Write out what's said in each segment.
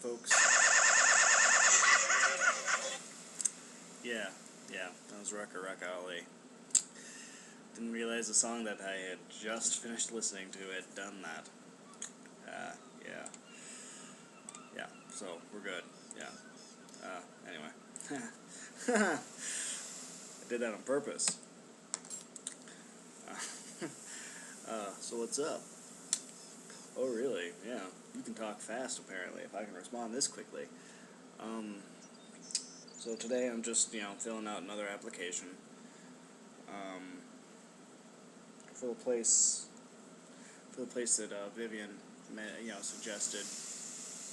folks. Yeah, that was Rucka Ali. Didn't realize the song that I had just finished listening to had done that. Yeah. Yeah, so we're good. Yeah. Anyway. I did that on purpose. So what's up? Oh, really? Yeah. You can talk fast, apparently, if I can respond this quickly. So today I'm just, filling out another application. For the place that Vivian, suggested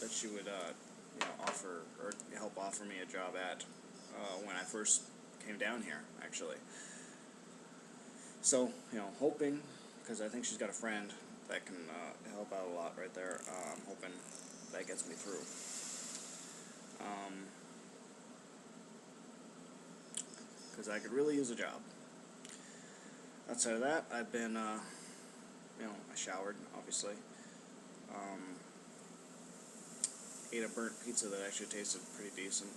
that she would, offer or help offer me a job at when I first came down here, actually. So, hoping, because I think she's got a friend that can help out a lot right there. I'm hoping that gets me through. Because I could really use a job. Outside of that, I've been, I showered, obviously. Ate a burnt pizza that actually tasted pretty decent.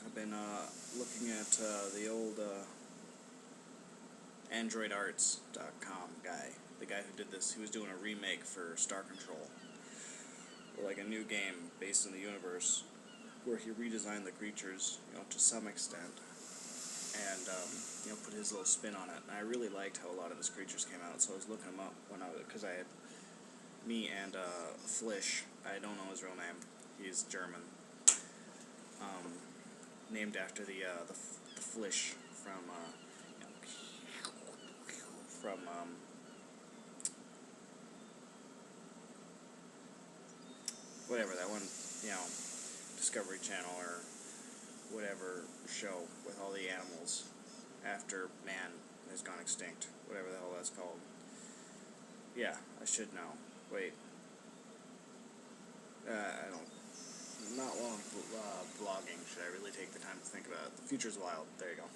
I've been looking at the old AndroidArts.com guy. The guy who did this, he was doing a remake for Star Control. Or like a new game based in the universe where he redesigned the creatures, to some extent. And, put his little spin on it. And I really liked how a lot of his creatures came out, so I was looking them up because I had me and Flish. I don't know his real name. He's German. Named after the Flish from whatever that one, Discovery Channel or whatever show with all the animals after man has gone extinct, whatever the hell that's called. Yeah, I should know. Wait. I don't. Not while I'm vlogging should I really take the time to think about it. The future's wild. There you go.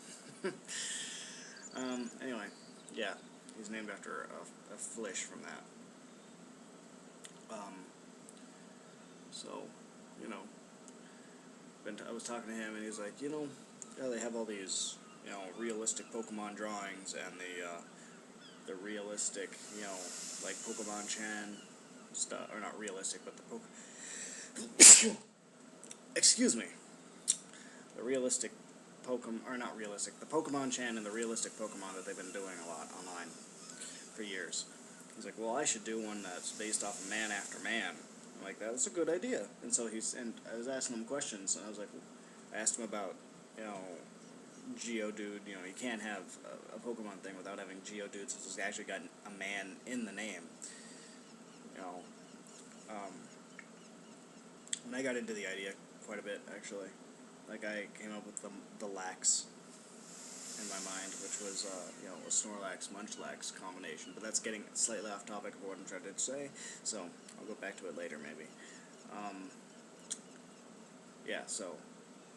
Anyway, yeah, he's named after a Flish from that. So, I was talking to him and he's like, they have all these, realistic Pokemon drawings and the realistic, like Pokemon Chan stuff, or not realistic, but the excuse me. The realistic Pokemon, or not realistic, the Pokemon Chan and the realistic Pokemon that they've been doing a lot online for years. He's like, well, I should do one that's based off of Man After Man. I'm like, that's a good idea. And so and I was asking him questions, and I was like, I asked him about, Geodude. You can't have a Pokemon thing without having Geodude, since it's actually got a man in the name. And I got into the idea quite a bit, actually. Like, I came up with the Lax in my mind, which was, a Snorlax, Munchlax combination. But that's getting slightly off topic of what I'm trying to say, so I'll go back to it later, maybe.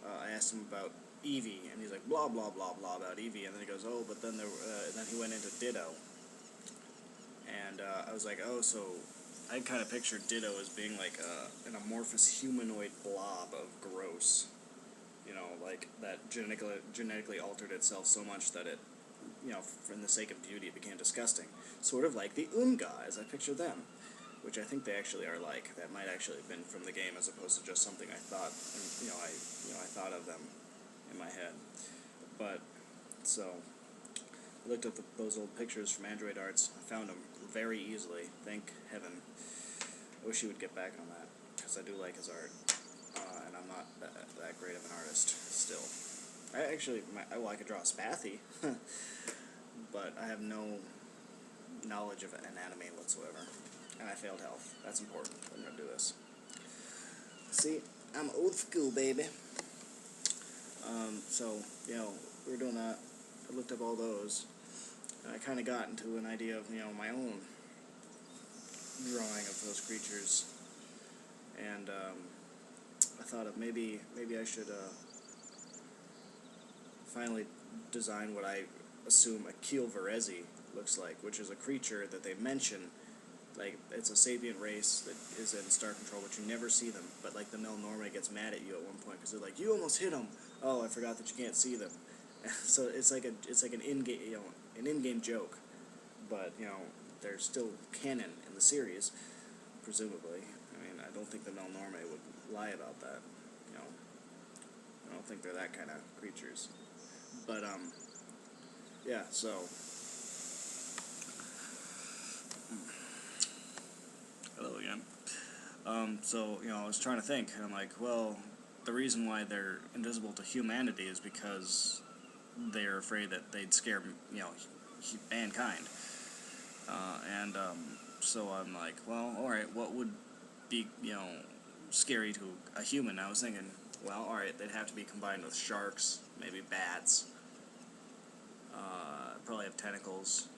I asked him about Eevee, and he's like, blah, blah, blah, blah about Eevee, and then he goes, oh, but then then he went into Ditto. And I was like, oh, so I kind of pictured Ditto as being like an amorphous humanoid blob of gross. Like that genetically altered itself so much that it, for the sake of beauty, it became disgusting. Sort of like the Unga, as I picture them, which I think they actually are like. That might actually have been from the game, as opposed to just something I thought, and, I thought of them in my head. But so I looked up those old pictures from Android Arts. I found them very easily. Thank heaven. I wish he would get back on that, because I do like his art. And I'm not that great of an artist, still. I could draw a Spathy, but I have no knowledge of anatomy whatsoever. And I failed health. That's important. I'm going to do this. See, I'm old school, baby. We were doing that. I looked up all those. And I kind of got into an idea of, my own drawing of those creatures. And, I thought of maybe I should finally design what I assume a Keelvarezi looks like, which is a creature that they mention. Like, it's a sapient race that is in Star Control, but you never see them. But, like, the Melnorme gets mad at you at one point, because they're like, you almost hit them! Oh, I forgot that you can't see them. So it's like an in-game, an in-game joke. But, they're still canon in the series, presumably. I mean, I don't think the Melnorme would lie about that, I don't think they're that kind of creatures. But, yeah, so... Hello again. So, I was trying to think, and I'm like, well, the reason why they're invisible to humanity is because they're afraid that they'd scare, mankind. So I'm like, well, alright, what would be, scary to a human? I was thinking, well, alright, they'd have to be combined with sharks, maybe bats, probably have tentacles,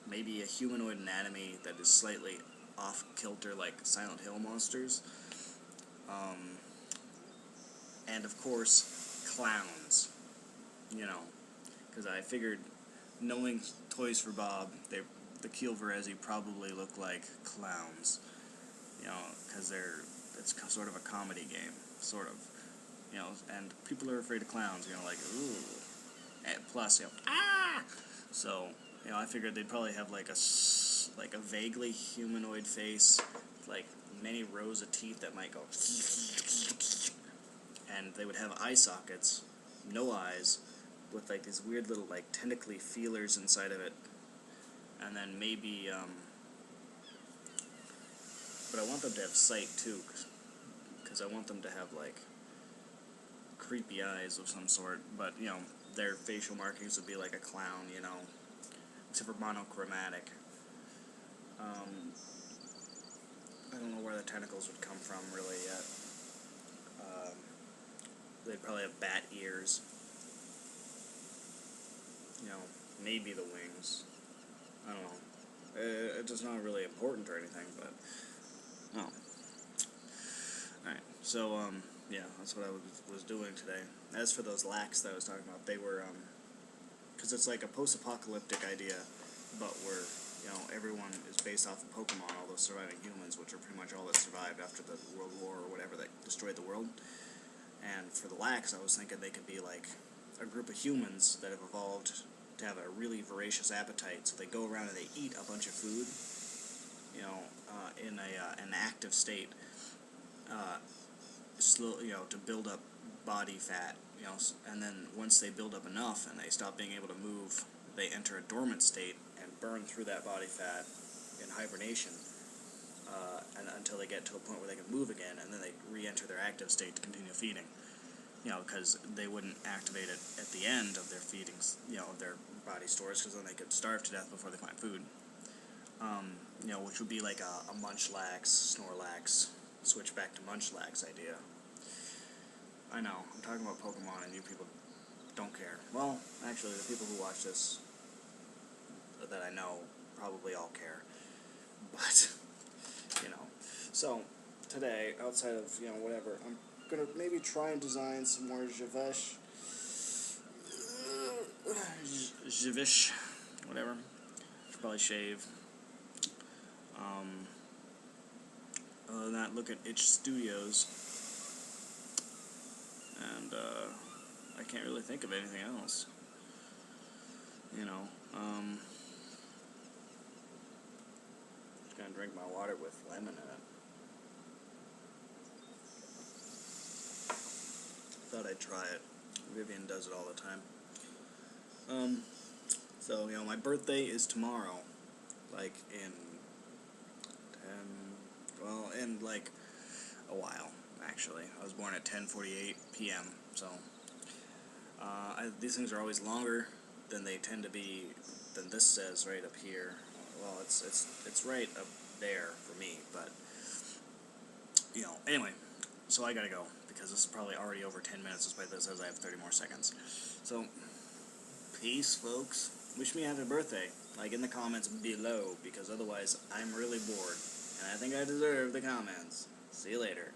maybe a humanoid anatomy that is slightly off-kilter like Silent Hill monsters, and of course, clowns, because I figured, knowing Toys for Bob, the Keel Verezi probably look like clowns, because it's sort of a comedy game, sort of, and people are afraid of clowns, like, ooh, and plus, ah! So, I figured they'd probably have like a vaguely humanoid face, like many rows of teeth that might go, and they would have eye sockets, no eyes, with like these weird little like tentacly feelers inside of it, and then maybe, but I want them to have sight too, because I want them to have like creepy eyes of some sort, but their facial markings would be like a clown, except for monochromatic. I don't know where the tentacles would come from really yet. They'd probably have bat ears. Maybe the wings. I don't know. It's just not really important or anything, but... Oh. Alright, so, yeah, that's what I was doing today. As for those lacks that I was talking about, they were, because it's like a post-apocalyptic idea, but where, everyone is based off of Pokemon, all those surviving humans, which are pretty much all that survived after the World War or whatever that destroyed the world. And for the lacks, I was thinking they could be like a group of humans that have evolved to have a really voracious appetite, so they go around and they eat a bunch of food, in an active state, to build up body fat, and then once they build up enough and they stop being able to move, they enter a dormant state and burn through that body fat in hibernation, and until they get to a point where they can move again, and then they re-enter their active state to continue feeding. Because they wouldn't activate it at the end of their feedings, of their body stores, because then they could starve to death before they find food. Which would be like a Munchlax, Snorlax, switch back to Munchlax idea. I know, I'm talking about Pokemon and you people don't care. Well, actually, the people who watch this that I know probably all care. But, So, today, outside of, whatever, I'm gonna maybe try and design some more Javish, whatever. Should probably shave. Other than that, look at Itch Studios, and I can't really think of anything else. Just gonna drink my water with lemon in it. Thought I'd try it. Vivian does it all the time. So, my birthday is tomorrow. Like, in like, a while, actually. I was born at 10:48 p.m., so, these things are always longer than they tend to be, than this says right up here. Well, it's right up there for me, but, anyway, so I gotta go, because this is probably already over 10 minutes, despite that it says I have 30 more seconds. So, peace, folks. Wish me a happy birthday, like in the comments below, because otherwise I'm really bored, and I think I deserve the comments. See you later.